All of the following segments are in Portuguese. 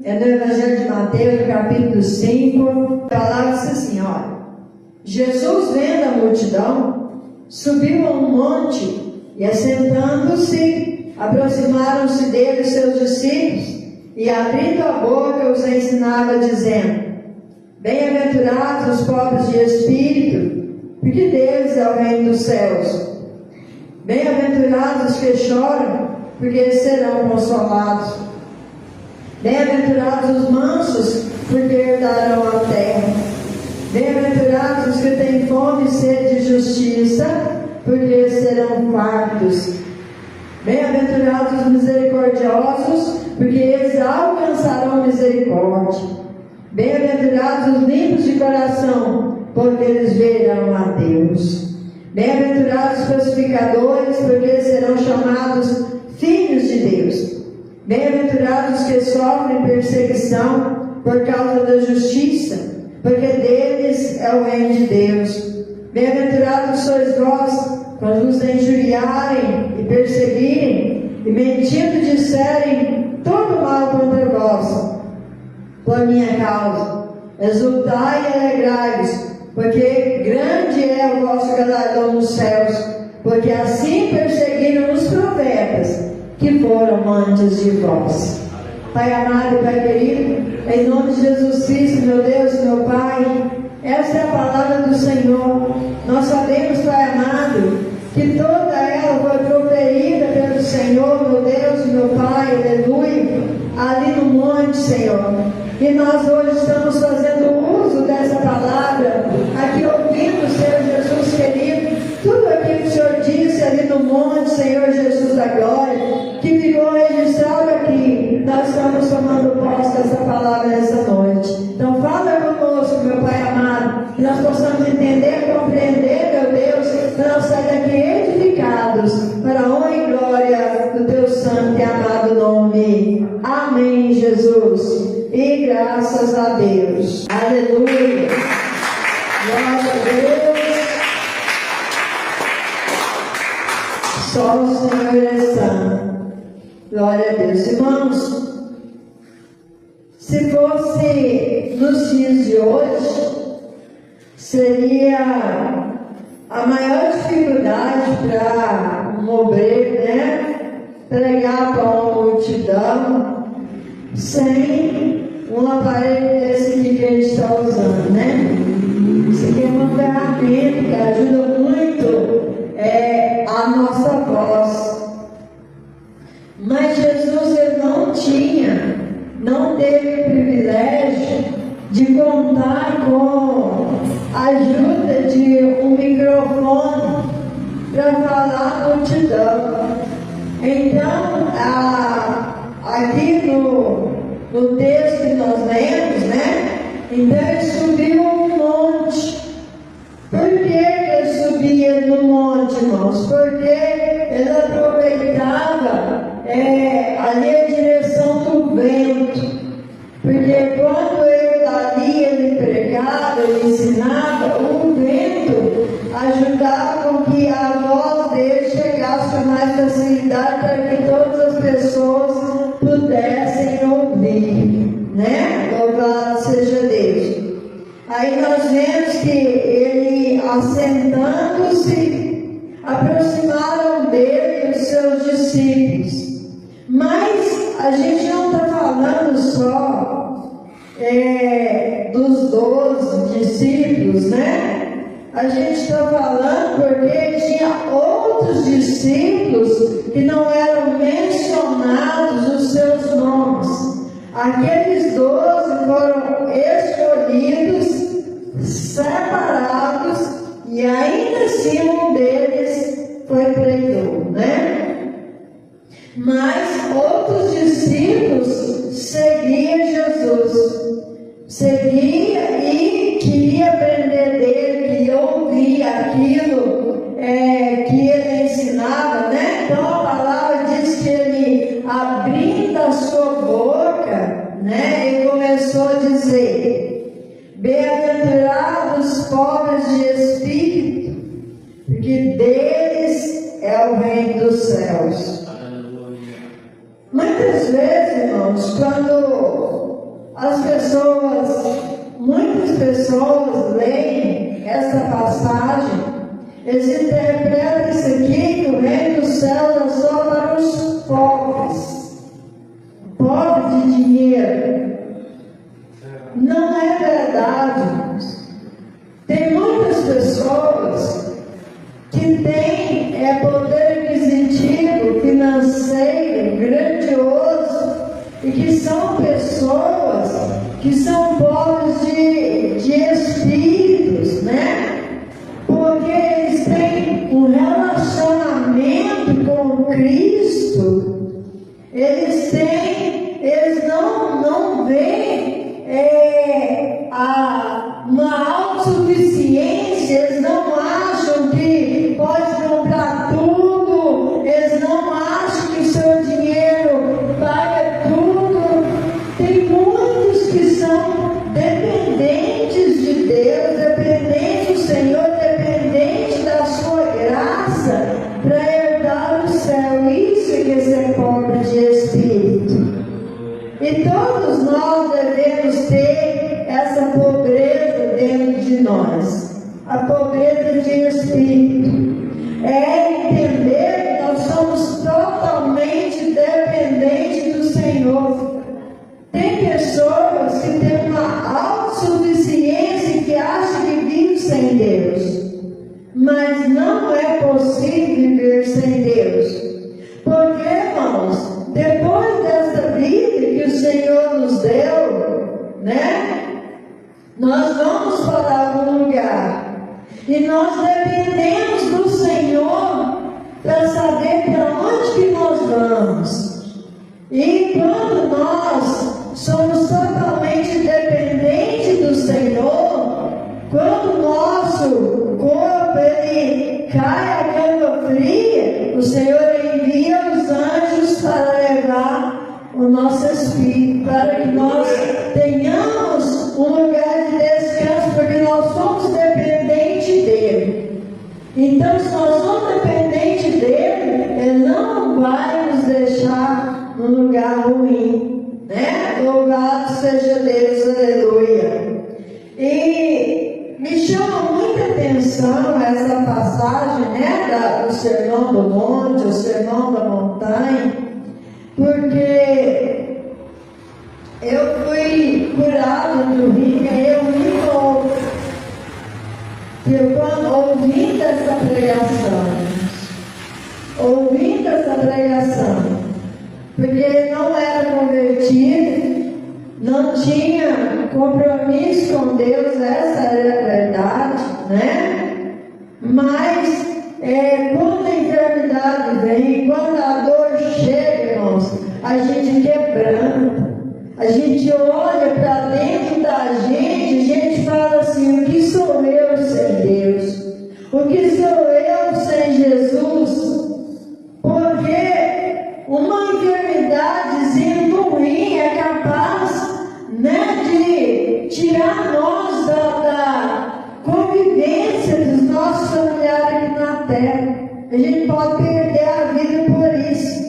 É no Evangelho de Mateus, capítulo 5, falava-se assim, olha, Jesus, vendo a multidão, subiu a um monte e, assentando-se, aproximaram-se dele seus discípulos e, abrindo a boca, os ensinava, dizendo: Bem-aventurados os pobres de espírito, porque deles é o reino dos céus. Bem-aventurados os que choram, porque eles serão consolados. Bem-aventurados os mansos, porque herdarão a terra. Bem-aventurados os que têm fome e sede de justiça, porque eles serão fartos. Bem-aventurados os misericordiosos, porque eles alcançarão misericórdia. Bem-aventurados os limpos de coração, porque eles verão a Deus. Bem-aventurados os pacificadores, porque eles serão chamados filhos de Deus. Bem-aventurados os que sofrem perseguição por causa da justiça, porque deles é o reino de Deus. Bem-aventurados sois vós, quando vos injuriarem e perseguirem, e mentindo disserem todo mal contra vós, por minha causa. Exultai e alegrai-vos, porque grande é o vosso galardão nos céus, porque assim perseguiram os profetas que foram antes de vós. Pai amado e Pai querido, em nome de Jesus Cristo, meu Deus e meu Pai, essa é a palavra do Senhor. Nós sabemos, Pai amado, que toda ela foi proferida pelo Senhor, meu Deus e meu Pai, aleluia, ali no monte, Senhor. E nós hoje estamos fazendo uso dessa palavra, aqui ouvindo o Senhor Jesus querido, tudo aquilo que o Senhor disse ali no monte, Senhor Jesus da glória, que ficou registrado aqui. Nós estamos tomando posse dessa palavra nessa noite. Então fala conosco, meu Pai amado, que nós possamos entender, compreender, meu Deus, para nós sair daqui edificados, para a honra e glória do Teu santo e amado nome. Amém, Jesus. E graças a Deus. Aleluia. Glória a Deus. Só o Senhor é santo. Glória a Deus. Irmãos, se fosse nos dias de hoje, seria a maior dificuldade para um obreiro, né? Pregar para uma multidão sem um aparelho desse aqui que a gente está usando, né? Isso aqui é uma ferramenta que ajuda muito a nossa voz. Mas Jesus, ele não teve o privilégio de contar com a ajuda de um microfone para falar à multidão. Então, aqui no texto que nós lemos, né? Então ele subiu um monte. Por que ele subia no monte, irmãos? Porque ele aproveitava ali a direção do vento. Porque quando ele pregava, ele ensinava, o vento ajudava com que a voz dele chegasse com mais facilidade para que todas as pessoas pudessem ouvir, né? Louvado seja Deus. Aí nós vemos que ele, assentando-se, aproximaram dele os seus discípulos. Mas a gente não está falando só dos 12 discípulos, né? A gente está falando porque tinha outros discípulos que não eram mencionados os seus nomes. Aqueles 12 foram escolhidos, separados, e ainda assim um deles foi traidor, né? Mas outros discípulos seguiam Jesus, seguia e queria aprender dele, queria ouvir aquilo que ele ensinava, né? Então a palavra diz que ele, abrindo a sua boca, né, ele começou a dizer: Bem-aventurados os pobres de espírito, porque deles é o reino dos céus. Muitas vezes, irmãos, quando pessoas leem essa passagem, eles interpretam isso aqui, que o reino do céu é só para os pobres, pobres de dinheiro. Não é verdade, irmãos. Tem muitas pessoas que têm poder aquisitivo, financeiro, grandioso, e que são pessoas que são pobres de espíritos, né? Porque eles têm um relacionamento com Cristo, eles não veem uma autossuficiência, eles não acham que pode comprar tudo, eles não acham que o seu dinheiro paga tudo. Tem muitos que são dependentes de Deus, dependentes do Senhor, dependentes da sua graça para herdar o céu. Isso é que ser pobre de espírito. E todos nós devemos ter essa pobreza dentro de nós, a pobreza de espírito. É entender que nós somos totalmente dependentes do Senhor. Tem pessoas que têm uma autossuficiência e que acham que vivem sem Deus, mas não é possível viver sem Deus. Porque, irmãos, depois dessa vida que o Senhor nos deu, né? Nós vamos para algum lugar. E nós dependemos do Senhor para saber para onde que nós vamos. E quando nós somos totalmente dependentes do Senhor, quando o nosso corpo ele cai a cama fria, o Senhor envia os anjos para levar o nosso espírito, para que nós tenhamos um lugar de descanso, porque nós somos dependentes dele. Então, se nós somos dependentes dele, ele não vai nos deixar num lugar ruim, né? Louvado seja Deus, aleluia. E me chama muita atenção essa passagem, né, do Sermão do Monte, o Sermão da Montanha, porque eu fui curado do rim, eu me louco. Eu quando ouvindo essa pregação, porque não era convertido, não tinha compromisso com Deus, essa era a verdade, né? Mas quando a enfermidade vem, quando a dor chega, irmãos, a gente quebranta, a gente olha para dentro da gente, a gente fala assim: o que sou eu sem Deus? O que sou eu sem Jesus? Porque uma enfermidadezinha ruim é capaz, né, de tirar nós da convivência dos nossos familiares aqui na terra. A gente pode perder a vida por isso.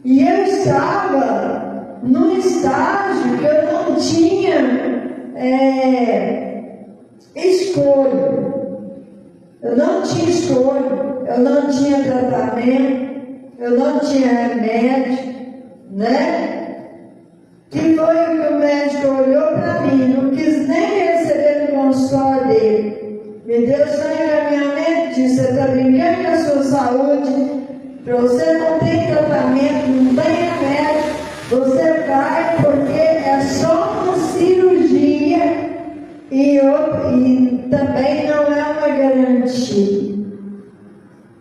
E eu estava num estágio que eu não tinha escolha. Eu não tinha escolha, eu não tinha tratamento, eu não tinha remédio, né? Que foi o que o médico olhou para mim, não quis nem receber no consultório dele. Me deu sangue na minha mente, disse: você está brincando com a sua saúde, para você não tem tratamento, não tem remédio, você vai porque é só uma cirurgia e também não é uma garantia.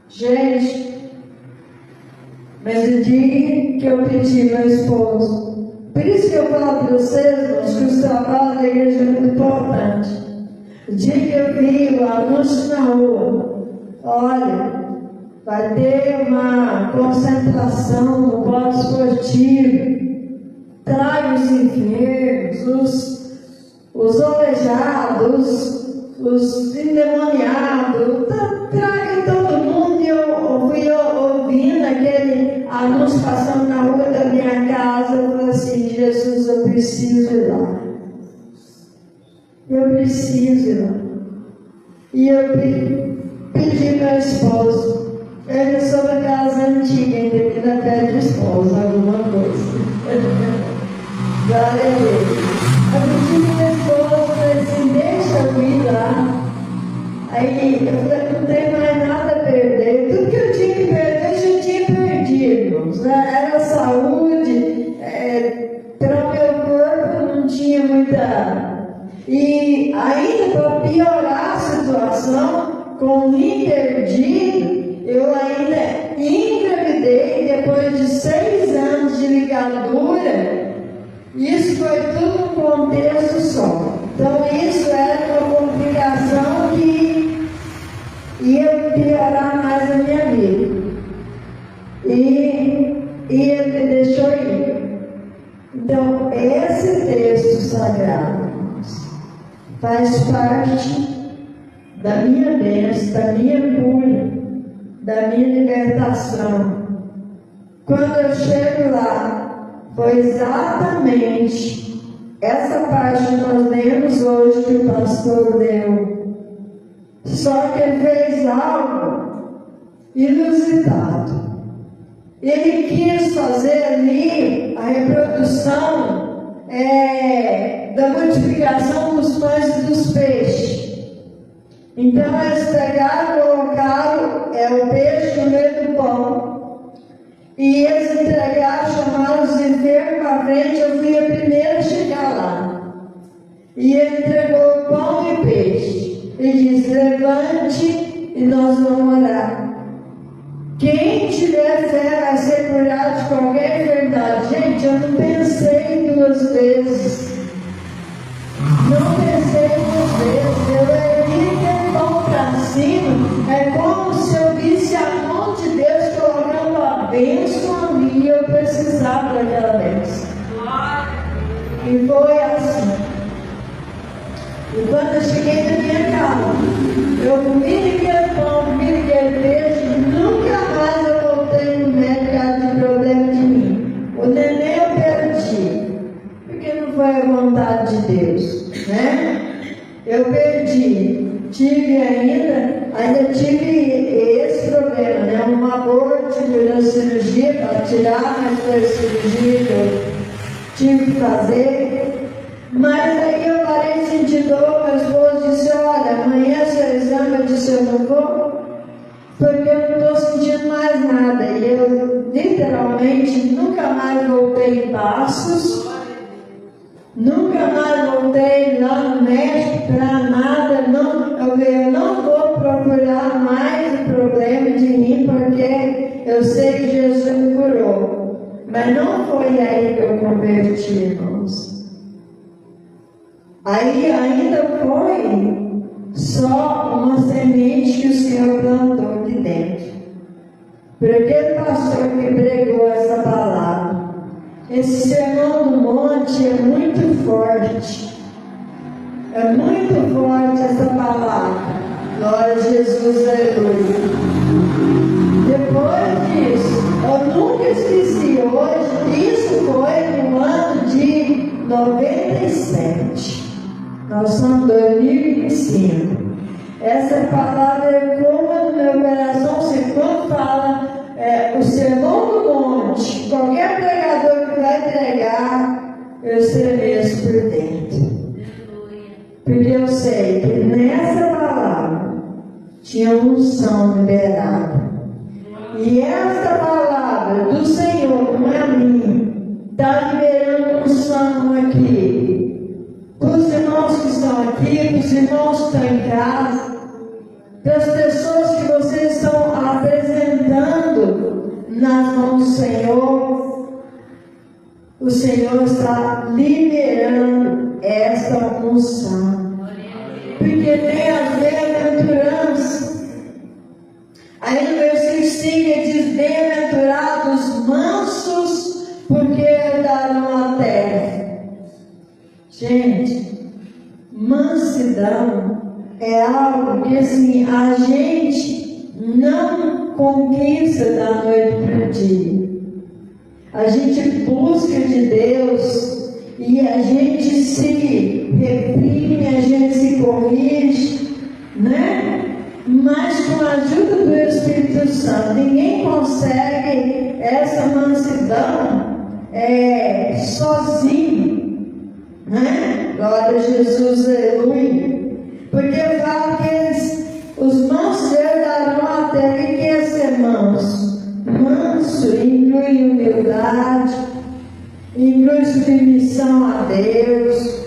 Gente, mas o dia que eu pedi meu esposo, por isso que eu falo para vocês, irmãos, que o trabalho da igreja é muito importante. O dia que eu vi o anúncio na rua, olha, vai ter uma concentração no polo esportivo, traga os enfermos, os aleijados, os endemoniados, traga todo mundo. E eu fui ouvindo aquele anúncio passando na rua da minha casa. Eu falei assim: Jesus, eu preciso ir lá. Eu preciso, irmão. E eu pedi para o esposo. Eu sou da casa antiga, ainda pede o esposo, alguma coisa. Glória a Deus. Eu pedi para o esposo, falei assim, deixa eu ir lá. Aí eu falei, não tem mais nada a perder. Tudo que eu tinha que perder, eu já tinha perdido, irmãos. Era saúde, para o meu corpo não tinha muita. E ainda para piorar a situação, com o rim perdido, eu ainda engravidei depois de 6 anos de ligadura. Isso foi tudo num contexto só. Então isso era uma complicação que ia piorar mais a minha vida. E ele me deixou ir. Então esse texto sagrado faz parte da minha bênção, da minha cura, da minha libertação. Quando eu chego lá, foi exatamente essa parte que nós lemos hoje que o pastor leu. Só que ele fez algo inusitado. Ele quis fazer ali a reprodução da multiplicação dos pães e dos peixes. Então eles pegaram, colocaram o peixe no meio do pão. E eles entregaram, chamaram os enfermos para frente. Eu fui a primeira a chegar lá. E ele entregou pão e peixe. E disse, levante e nós vamos orar. Quem tiver fé vai ser curado de qualquer enfermidade. Gente, eu não pensei 2 vezes. Não pensei 2 vezes. Eu ergui aquele pão para cima. É como se eu visse a mão de Deus colocando a bênção ali. E eu precisava daquela bênção. E foi assim. E quando eu cheguei na minha casa, eu comi aquele pão, comi aquele peixe, nunca mais eu voltei no médico por causa do problema de mim. O neném eu perdi, porque não foi a vontade de Deus, né? Eu perdi, ainda tive esse problema, né? Um aborto, tive a cirurgia para tirar, mas foi a cirurgia que eu tive que fazer. Mas aí eu parei de sentir dor, meu esposo disse, olha, amanhã seu exame, eu disse, eu não vou, porque eu não estou sentindo mais nada. E eu literalmente nunca mais voltei em Passos, nunca mais voltei lá no médico para nada. Eu não vou procurar mais o problema de mim, porque eu sei que Jesus me curou. Mas não foi aí que eu converti, irmãos. Aí ainda foi só uma semente que o Senhor plantou aqui dentro. Por aquele pastor que pregou essa palavra. Esse sermão do monte é muito forte. É muito forte essa palavra. Glória a Jesus, aleluia. Depois disso, eu nunca esqueci hoje, isso foi no ano de 97. Nós somos 2005. Essa palavra ecoa no meu coração. Se quando fala o sermão do monte, qualquer pregador que vai pregar, eu estremeço por dentro. Porque eu sei que nessa palavra tinha unção liberada. E essa palavra do Senhor, não é minha, está liberando unção aqui. Para os irmãos que estão aqui, para os irmãos que estão em casa, para as pessoas que vocês estão apresentando nas mãos do Senhor, o Senhor está liberando esta unção. Porque tem a bem-aventurança. Aí no versículo 5 ele diz, bem-aventurados mansos, porque herdarão a terra. Gente, mansidão é algo que assim, a gente não conquista da noite para o dia. A gente busca de Deus e a gente se reprime, a gente corrige, né? Mas com a ajuda do Espírito Santo, ninguém consegue essa mansidão sozinho, né? Glória a Jesus, aleluia. Porque fala que os mansos herdarão a terra. O que é ser manso? Manso inclui humildade, inclui submissão a Deus,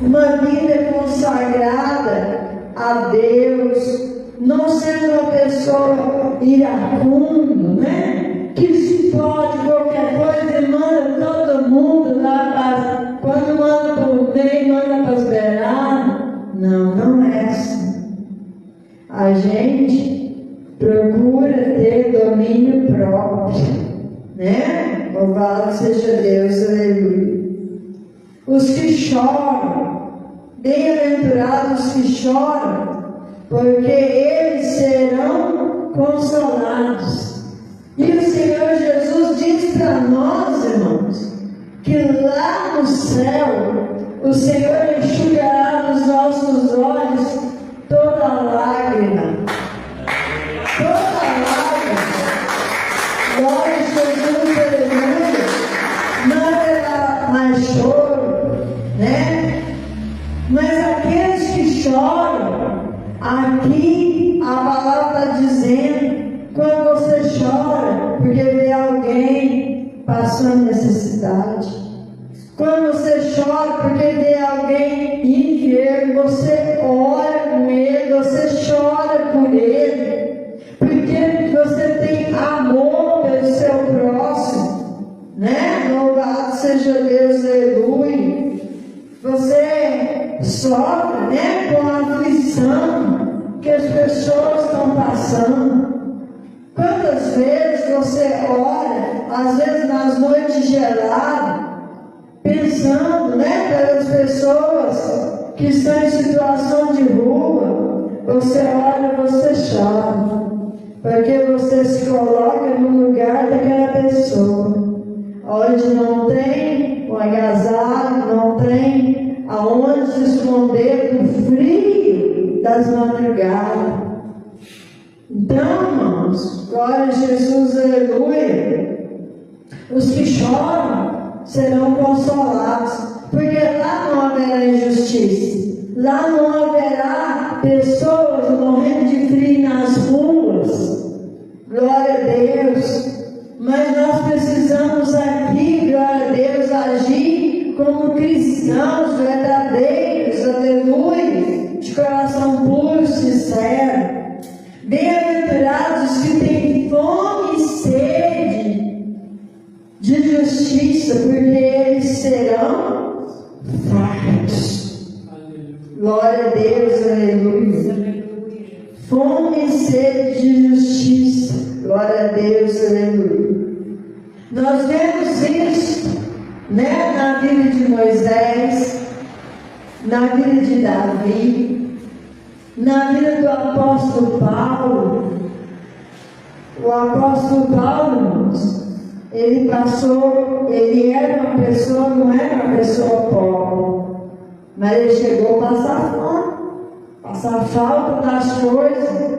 uma vida consagrada a Deus, não sendo uma pessoa iracundo, né? Que se pode qualquer coisa e manda todo mundo lá para, quando manda para o meio, manda para as beiradas. Não, não é assim. A gente procura ter domínio próprio, né? Louvado seja Deus, aleluia. Os que choram, bem-aventurados os que choram, porque eles serão consolados. E o Senhor Jesus diz para nós, irmãos, que lá no céu o Senhor enxugará dos nossos olhos toda lágrima. Toda lágrima. Glória a Jesus, aleluia. Não haverá mais choro, né? Mas aqueles que choram, aqui a palavra está dizendo, quando você chora, porque vê alguém passando necessidade. Quando você chora, porque vê alguém enfermo, você ora com ele, você chora por ele, porque você tem amor pelo seu próximo, né? Louvado seja Deus, aleluia. Você sofre, né, com a aflição que as pessoas estão passando. Quantas vezes você ora, às vezes nas noites geladas, pensando, né, pelas pessoas que estão em situação de rua, você olha, você chora, porque você se coloca no lugar daquela pessoa, onde não tem um agasalho, não tem aonde se esconder do frio das madrugadas. Então, irmãos, glória a Jesus, aleluia. Os que choram serão consolados, porque lá não haverá injustiça, lá não haverá pessoas morrendo de frio nas ruas. Glória a Deus. Mas nós precisamos aqui, glória a Deus, agir como cristãos verdadeiros, aleluia, de coração puro, sincero. Bem-aventurados que têm fome e sede de justiça, porque eles serão fartos. Glória a Deus, aleluia. Fome e sede de justiça. Glória a Deus, aleluia. Nós vemos isso, né, na vida de Moisés, na vida de Davi, na vida do apóstolo Paulo. O apóstolo Paulo, irmãos, ele era uma pessoa, não era uma pessoa pobre, mas ele chegou a passar fome, passar falta das coisas,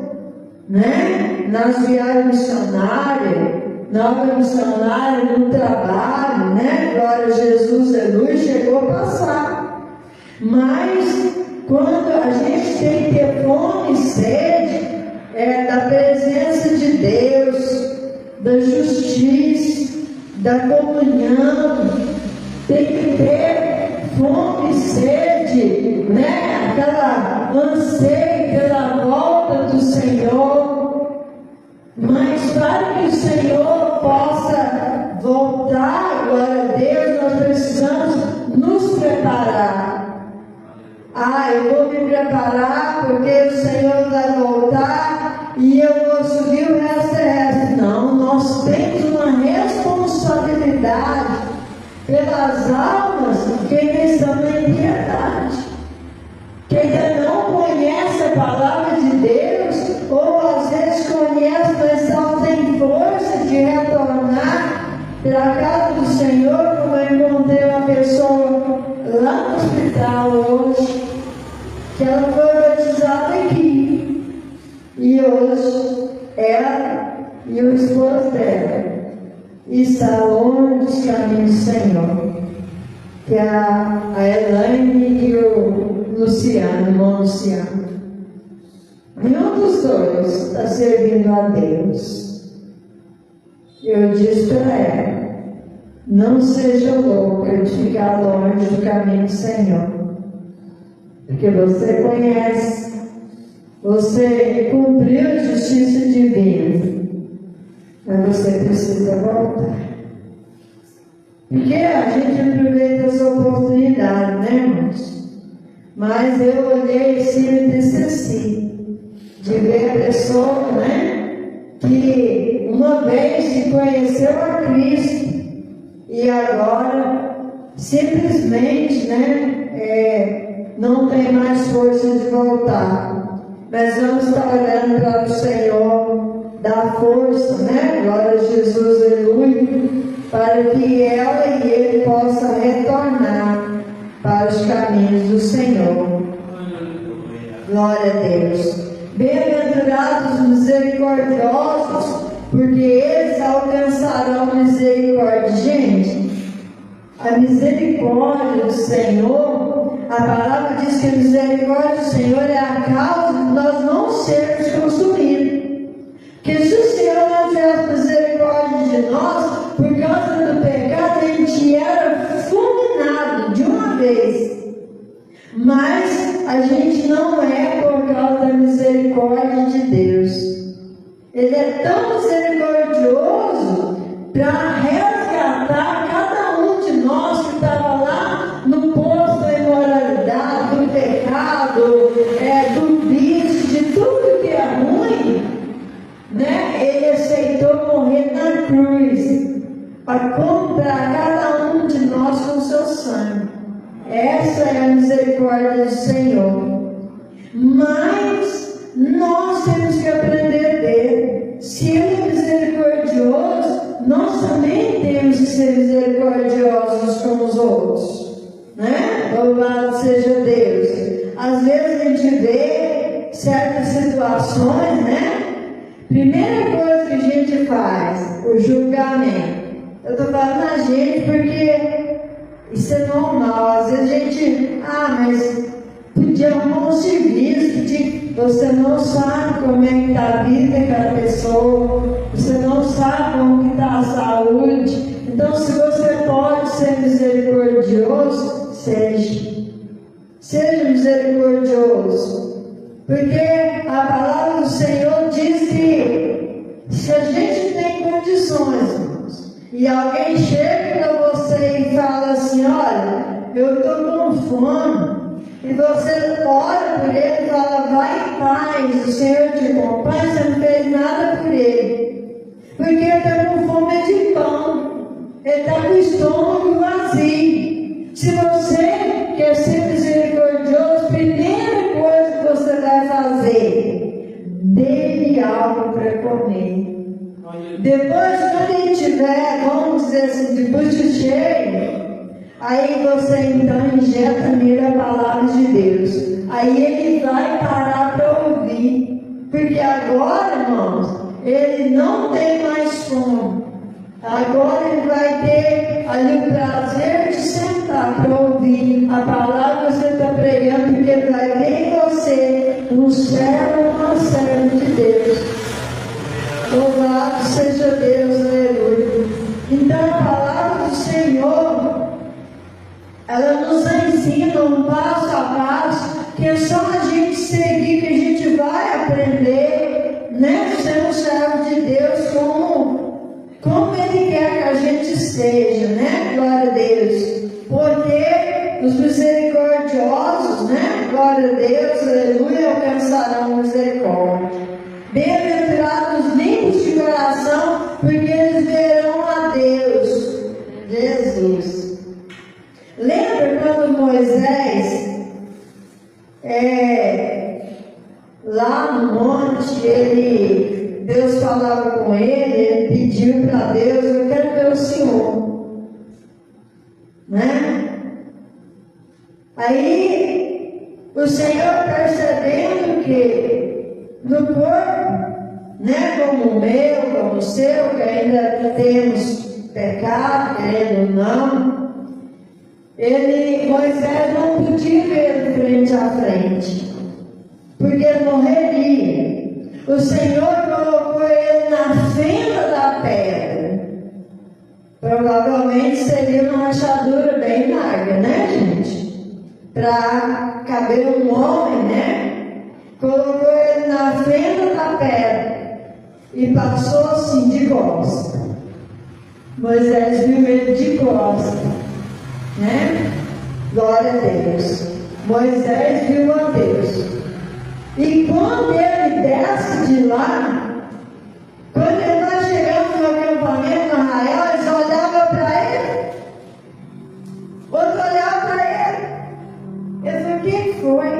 né? Nas viagens missionárias, na obra missionária, no trabalho, né? Glória a Jesus, aleluia, chegou a passar. Mas quando a gente tem que ter fome e sede, da presença de Deus, da justiça, da comunhão, tem que ter fome e sede, né? Aquela anseio pela volta do Senhor. Mas para que o Senhor possa voltar, glória a Deus, nós precisamos nos preparar. Eu vou me preparar porque o Senhor vai voltar e eu vou subir o resto terrestre. Não, nós temos uma responsabilidade pelas almas que ainda estão na impiedade, que ainda não conhece a palavra de Deus, ou às vezes conhece, mas não tem força de retornar para a casa do Senhor, como eu encontrei uma pessoa lá no hospital hoje, que ela foi batizada aqui. E hoje ela e o esposo dela está longe dos caminhos do Senhor, que é a Elaine e o Luciano, irmão Luciano. Nenhum dos dois está servindo a Deus. Eu disse para ela: não seja louca de ficar longe do caminho do Senhor, porque você conhece, você cumpriu a justiça divina, mas você precisa voltar. Porque a gente aproveita essa oportunidade, né, irmãos? Mas eu olhei assim e disse assim, de ver a pessoa, né, que uma vez se conheceu a Cristo e agora simplesmente, né, não tem mais força de voltar. Mas vamos estar orando para o Senhor dar força, né, glória a Jesus, aleluia, para que ela e ele possam retornar para os caminhos do Senhor. Glória a Deus. Bem-aventurados os misericordiosos, porque eles alcançarão misericórdia. Gente, a misericórdia do Senhor, a palavra diz que a misericórdia do Senhor é a causa de nós não sermos consumidos. Porque se o Senhor não tivesse misericórdia de nós, por causa do pecado, a gente era fulminado de uma vez. Mas a gente não é por causa da misericórdia de Deus. Ele é tão misericordioso para resgatar cada um de nós que estava lá no poço da imoralidade, do pecado, do vício, de tudo que é ruim, né? Ele aceitou morrer na cruz para comprar cada um de nós com o seu sangue. Essa é a misericórdia do Senhor. Mas nós temos que aprender dele. Se ele é misericordioso, nós também temos que ser misericordiosos com os outros, né? Louvado seja Deus. Às vezes a gente vê certas situações, né? Primeira coisa que a gente faz, o julgamento. Eu estou falando a gente porque isso é normal. Às vezes a gente, mas podia arrumar um serviço que você não sabe como é que está a vida daquela pessoa, você não sabe como que está a saúde. Então, se você pode ser misericordioso, seja misericordioso. Porque a palavra do Senhor diz que se a gente tem condições, irmãos, e alguém chega para você e fala assim: olha, eu estou com fome, e você ora por ele e fala: vai em paz, o Senhor te acompanha, você não fez nada por ele, porque ele está com fome de pão, ele está com o estômago vazio. Se você quer ser misericordioso, primeira coisa que você vai fazer, dê-lhe algo para comer. Depois, quando ele tiver, vamos dizer assim, de bucho cheio, aí você então injeta nele a palavra de Deus. Aí ele vai parar para ouvir. Porque agora, irmãos, ele não tem mais fome. Agora ele vai ter ali o prazer de sentar para ouvir a palavra que você está pregando, porque ele vai ver em você um servo ou uma serva de Deus. Louvado seja Deus, aleluia. Então a palavra do Senhor, ela nos ensina um passo a passo, que é só a gente seguir, que a gente vai aprender, né? Ser um servo de Deus como Ele quer que a gente seja, né? Glória a Deus. Porque os misericordiosos, né? Glória a Deus, aleluia, alcançarão misericórdia. Bem-aventurados os limpos de coração, porque eles verão a Deus. Jesus. Lembra quando Moisés, lá no monte, Deus falava com ele pediu para Deus: eu quero ver o Senhor, né? Aí O Senhor, percebendo que no corpo, né, como o meu, como o seu, que ainda temos pecado, querendo ou não, Moisés não podia ver frente a frente, porque ele morreria. O Senhor colocou ele na fenda da pedra. Provavelmente seria uma rachadura bem larga, né, gente? Para caber um homem, né? Colocou ele na fenda da pedra e passou assim de costa. Moisés viu ele de costa, né? Glória a Deus. Moisés viu a Deus. E quando ele desce de lá, quando ele vai chegando no acampamento no arraial, eles olhavam para ele, outro olhava para ele. Ele falou: o que foi?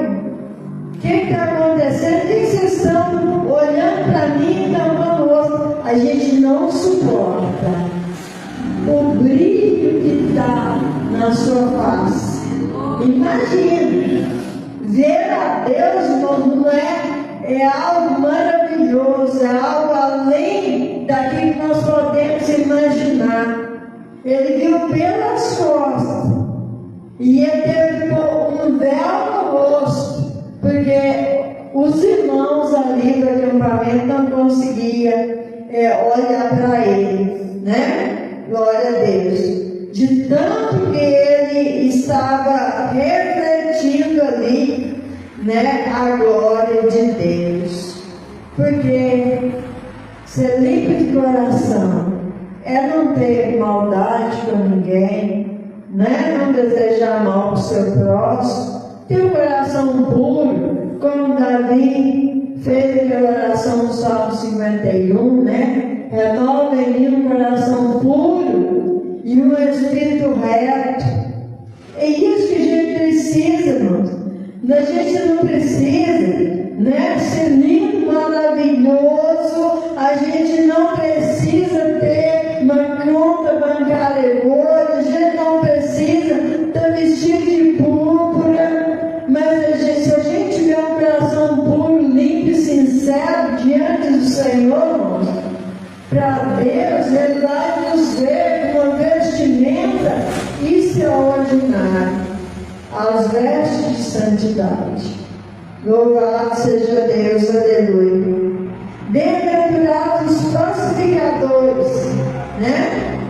O que está acontecendo? O que vocês estão olhando para mim e tampando o rosto? A gente não suporta o brilho que está na sua face. Imagina, ver a Deus, irmão, é algo maravilhoso, é algo além daquilo que nós podemos imaginar. Ele viu pelas costas e ele teve um véu no rosto, porque os irmãos ali do acampamento não conseguiam olhar para ele, né? Glória a Deus. De tanto que ele estava refletindo ali, né, a glória de Deus. Porque ser limpo de coração é não ter maldade com ninguém, né? Não desejar mal para o seu próximo, ter um coração puro, como Davi fez aquela oração no Salmo 51, né? Renova em mim um coração puro e um espírito reto. É isso que a gente precisa, irmãos. A gente não precisa, né, ser lindo, maravilhoso. A gente não precisa ter uma conta bancária boa. A gente não precisa estar vestido de púrpura. Mas se a gente tiver um coração puro, limpo e sincero diante do Senhor, irmãos, para Deus, Ele vai nos ver com uma vestimenta extraordinária, as vestes de santidade. Louvado seja Deus, aleluia. Bem-aventurados os pacificadores, né?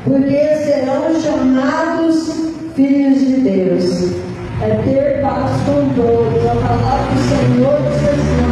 Porque serão chamados filhos de Deus. É ter paz com todos. A palavra do Senhor diz assim: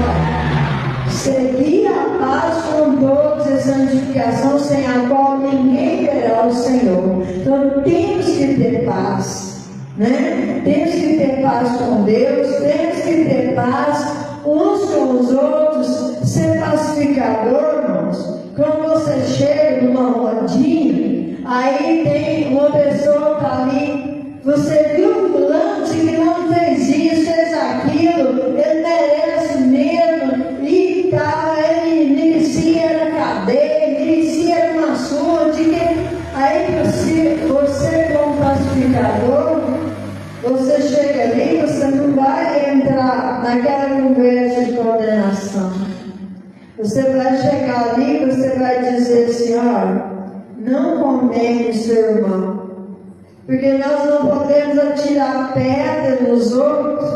seguir a paz com todos e santificação, sem a qual ninguém verá o Senhor. Então temos que ter paz, né? Temos que ter paz com Deus, temos que ter paz uns com os outros, ser pacificador, irmãos. Quando você chega numa rodinha, aí tem uma pessoa que está ali, você viu o fulano que não fez isso, fez aquilo, ele merece mesmo, e tal, ele inicia na cadeia, inicia numa surra, aí você como pacificador, você chega ali, você não vai entrar naquela conversa de condenação. Você vai chegar ali, você vai dizer assim: olha, não condene seu irmão, porque nós não podemos atirar pedra nos outros,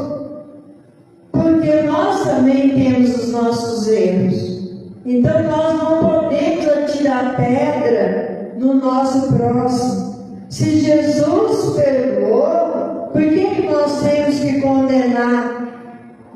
porque nós também temos os nossos erros. Então nós não podemos atirar pedra no nosso próximo. Se Jesus perdoou, por que nós temos que condenar?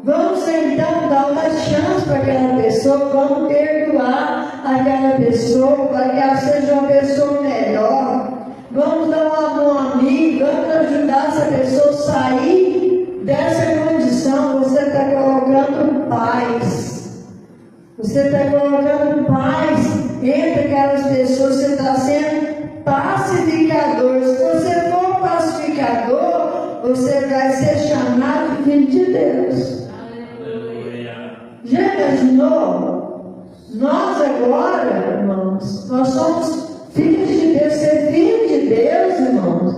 Vamos então dar uma chance para aquela pessoa, vamos perdoar aquela pessoa, para que ela seja uma pessoa melhor. Vamos dar uma mão amiga, vamos ajudar essa pessoa a sair dessa condição. Você está colocando paz. Você está colocando paz entre aquelas pessoas. Você está sendo pacificador. Se você for pacificador, você vai ser chamado filho de Deus. Já imaginou? Nós agora, irmãos, nós somos filhos de Deus. Ser filho de Deus, irmãos,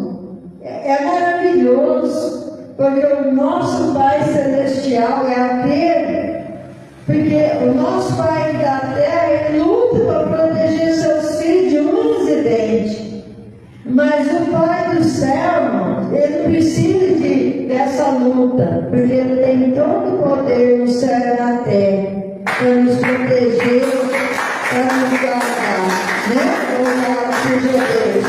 é maravilhoso, porque o nosso Pai Celestial é aquele, porque o nosso Pai da terra, ele luta para proteger seus filhos de unhas e dentes. Mas o Pai do céu, irmão, ele não precisa dessa luta, porque ele tem todo o poder no céu e na terra para nos proteger, para nos guardar, né? Louvado seja Deus.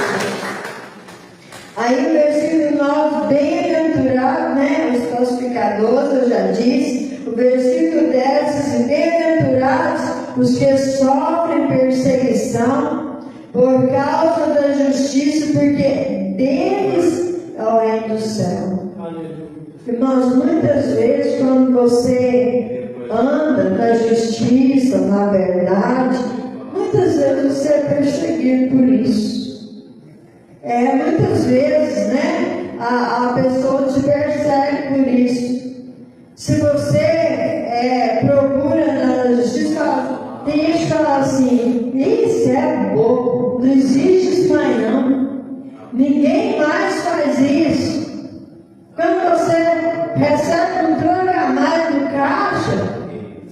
Aí o versículo 9, bem-aventurado, né? Os falsificadores, eu já disse. O versículo 10 diz: bem-aventurados os que sofrem perseguição por causa da justiça, porque deles é o reino do céu. Irmãos, muitas vezes quando você anda na justiça, na verdade, muitas vezes você é perseguido por isso. Muitas vezes, né, a pessoa te persegue por isso. Se você procura na justiça, tem gente que fala assim: isso é bobo, não existe isso mais não. Ninguém mais faz isso. Quando você recebe um troco a mais no caixa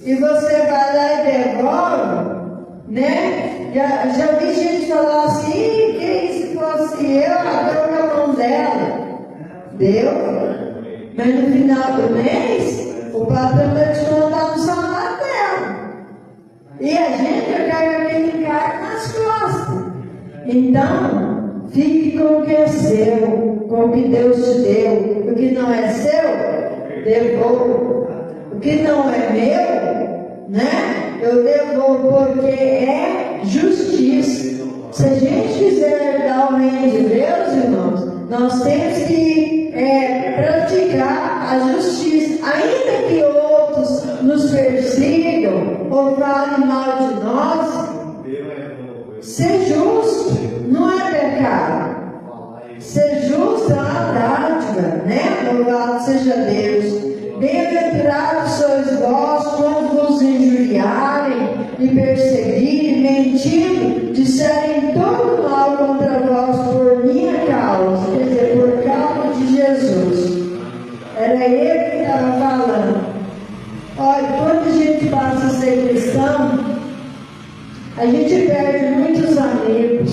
e você vai lá e devolve, né? Já vi gente falar assim: que se fosse eu, deu na mão dela. Deu? Mas no final do mês, o patrão vai te mandar no salário dela. E a gente carrega aquele cargo nas costas. Então, fique com o que é seu, com o que Deus te deu. O que não é seu, devolva. O que não é meu, né? Eu devolvo, porque é justiça. Se a gente quiser herdar o reino de Deus, irmãos, nós temos que praticar a justiça, ainda que outros nos persigam ou falem mal de nós. Ser justo não é pecado. Ser justo é uma dádiva, né? Louvado seja Deus. Bem-aventurados sois vós quando vos injuriarem e perseguirem, mentindo, disserem todo mal contra vós por minha causa, quer dizer, por causa de Jesus. Era ele que estava falando. Olha, quando a gente passa a ser cristão, a gente perde muitos amigos.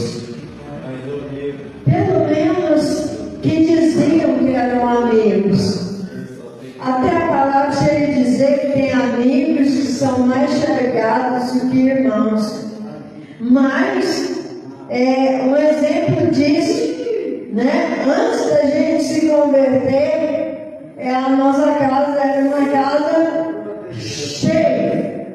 Pelo menos que diziam que eram amigos. Até a palavra chega a dizer que tem amigos que são mais chegados do que irmãos. Mas, um exemplo disso, né? Antes da gente se converter, a nossa casa era uma casa cheia.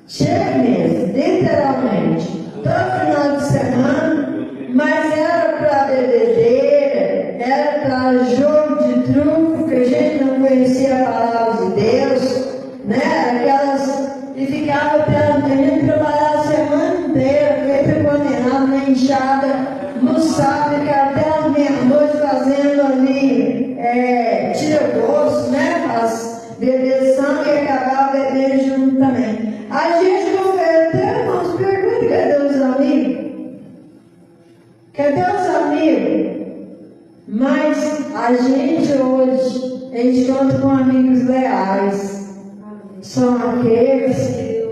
Cheia mesmo, literalmente. Todo final de semana, mas era para bebedeira, era para jogo de truco, que a gente não conhecia a palavra de Deus, né? Aquelas, e ficava esperando a gente trabalhar a semana inteira, feita condenado na enxada, no sábado, ficava até as meia-noite fazendo ali tira-gosto, né? As bebeção, e acabava bebendo junto também. A gente converteu, irmãos, pergunta: cadê os amigos? Cadê os amigos? Mas a gente hoje, a gente conta com amigos leais. São aqueles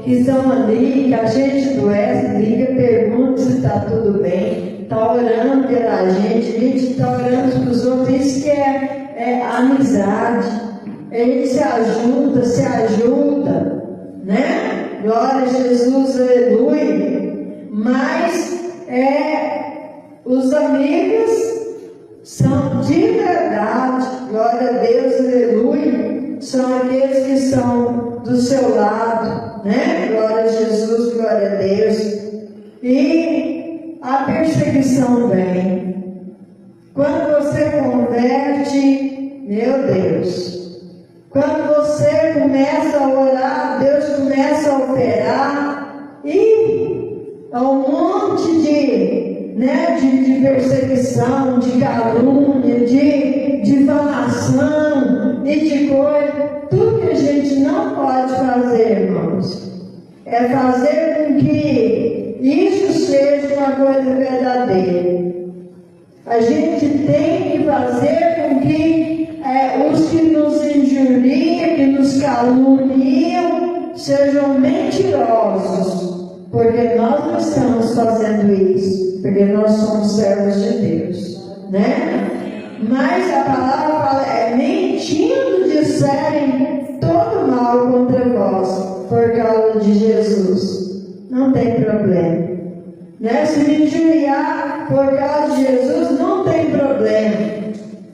que estão ali, que a gente doece, liga, pergunta se está tudo bem, está orando pela gente está orando para os outros. Isso que é amizade. A gente se ajuda, né? Glória a Jesus, aleluia. Mas os amigos são de verdade, glória a Deus, aleluia, são aqueles que são do seu lado, né? Glória a Jesus, glória a Deus. E a perseguição vem. Quando você converte, meu Deus, quando você começa a orar, Deus começa a operar, e há um monte de perseguição, de calúnia, de difamação e de coisa. Tudo que a gente não pode fazer, irmãos, é fazer com que isso seja uma coisa verdadeira. A gente tem que fazer com que o os que nos injuriam, que nos caluniam, sejam mentirosos, porque nós não estamos fazendo isso, porque nós somos servos de Deus, né? Mas a palavra fala, mentindo disserem todo mal contra vós, por causa de Jesus. Não tem problema. Né? Se me injuriar por causa de Jesus, não tem problema.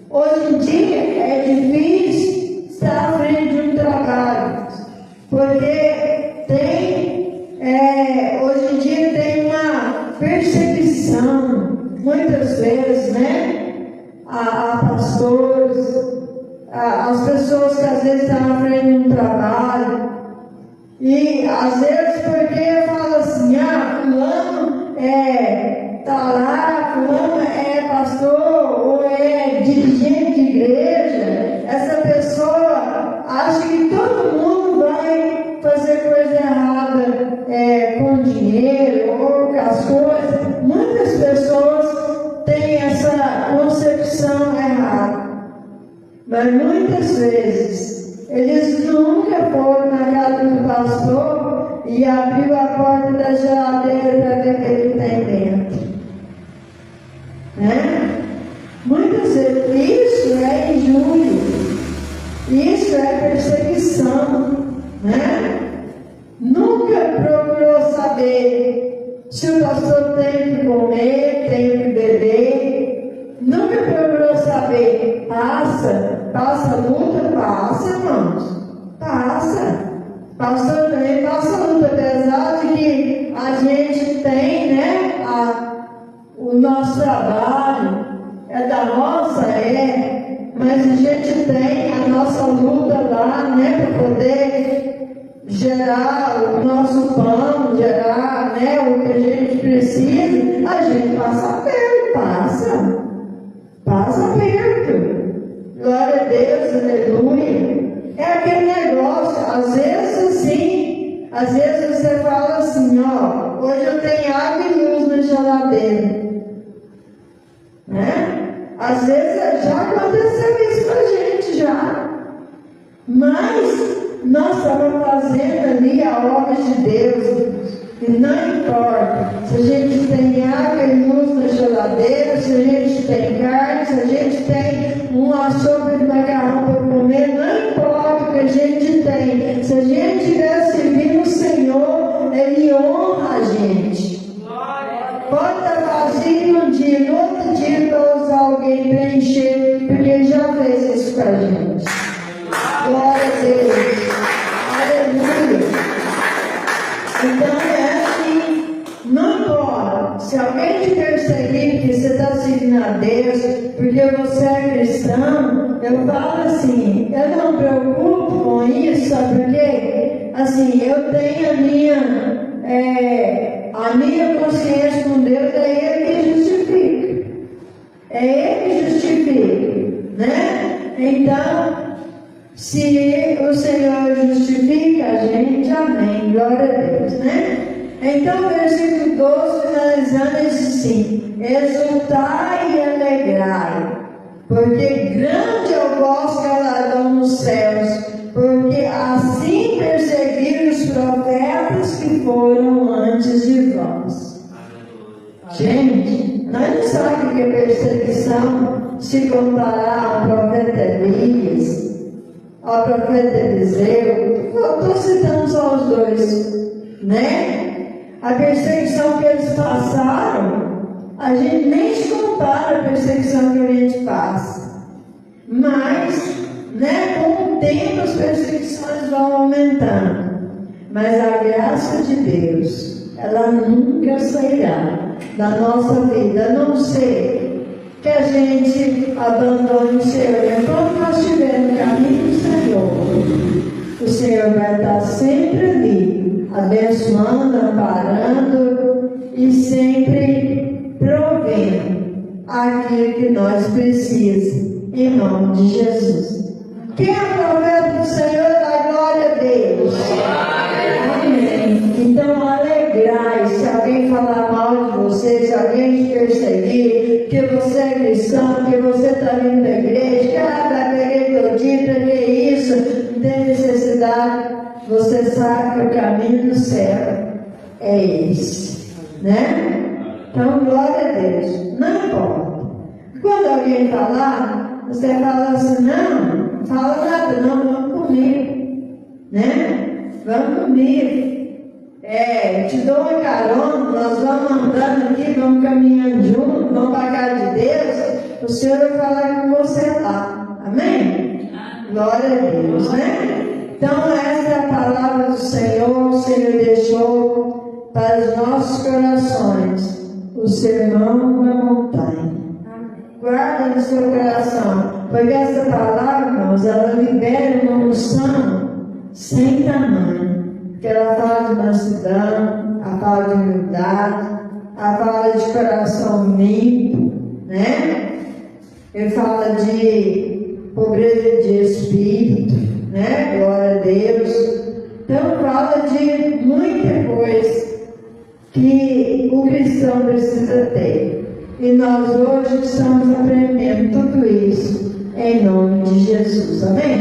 Hoje em dia é difícil estar à frente de um trabalho, porque hoje em dia tem uma perseguição, muitas vezes, né? A pastores, as pessoas que às vezes estão à frente de um trabalho, e às vezes porque fala assim, fulano está lá, fulano é pastor ou é dirigente de igreja, essa pessoa acha que todo mundo vai fazer coisa errada com dinheiro ou com as coisas. Muitas pessoas têm essa concepção errada, mas muitas vezes eles nunca foram na casa do pastor e abriu a porta da geladeira para ver o que ele tem dentro. Né? Muitas vezes isso é injúria, isso é perseguição. Né? Nunca procurou saber se o pastor tem que comer, tem que beber. Nunca procurou saber. Passa luta, passa, irmãos. Passa também, passa luta, apesar de que a gente tem, né? O nosso trabalho é da nossa, mas a gente tem a nossa luta lá, né? Para poder gerar o nosso pão, gerar, né? O que a gente precisa, a gente passa perto, passa perto. Glória a Deus, aleluia. É aquele negócio, às vezes você fala assim, hoje eu tenho água e luz na geladeira. Né? Às vezes já aconteceu isso com a gente já. Mas nós estamos fazendo ali a obra de Deus. E não importa se a gente tem água e luz na geladeira, se a gente tem carne, se a gente tem uma sopa de macarrão para comer, não importa o que a gente tem. Se a gente estiver servindo o Senhor, Ele honra a gente. Pode estar vazio um dia, no outro dia para usar alguém para encher, porque Ele já fez isso com a gente. Glória a Deus. Aleluia. Então não importa, se alguém te perseguir porque você está seguindo a Deus, porque você é cristão, eu falo assim, eu não me preocupo com isso, sabe por quê? Assim, eu tenho a minha consciência com Deus, é Ele que justifica. É Ele que justifica, né? Então, se o Senhor justifica a gente, amém, glória a Deus, né? Então, versículo 12, finalizando, diz assim: exultai e alegrai, porque grande é o vosso galardão nos céus, porque assim perseguiram os profetas que foram antes de vós. Gente, nós não sabemos que é perseguição se comparar ao profeta Elias, ao profeta Eliseu. Estou citando só os dois, né? A perseguição que eles passaram, a gente nem se compara a perseguição que a gente passa. Mas, né, com o tempo as perseguições vão aumentando. Mas a graça de Deus, ela nunca sairá da nossa vida, a não ser que a gente abandone o Senhor. Enquanto nós estivermos no caminho do Senhor, o Senhor vai estar sempre ali, abençoando, amparando e sempre provendo aquilo que nós precisamos, em nome de Jesus. Quem é profeta do Senhor, dá glória a Deus. Amém. Então, alegrai, se alguém falar mal de você, se alguém te perseguir, que você é cristão, que você está vindo da igreja, vai pegar teu dia, para que isso? Não tem necessidade. Você sabe que o caminho do céu é esse, né? Então, glória a Deus. Não importa. Quando alguém falar, você fala assim, não, fala nada, não, vamos comigo, né? Vamos comigo. Te dou uma carona, nós vamos andando aqui, vamos caminhando juntos, vamos para a casa de Deus, o Senhor vai falar com você lá. Amém? Glória a Deus, né? Então, essa é a palavra do Senhor, o Senhor deixou para os nossos corações o sermão da montanha. Guarda no seu coração, porque essa palavra, irmãos, ela libera uma unção sem tamanho. Porque ela fala de mansidão, ela fala de humildade, ela fala de coração limpo, né? Ele fala de pobreza de espírito, né? Glória a Deus. Então fala de muita coisa que o cristão precisa ter. E nós hoje estamos aprendendo tudo isso em nome de Jesus. Amém?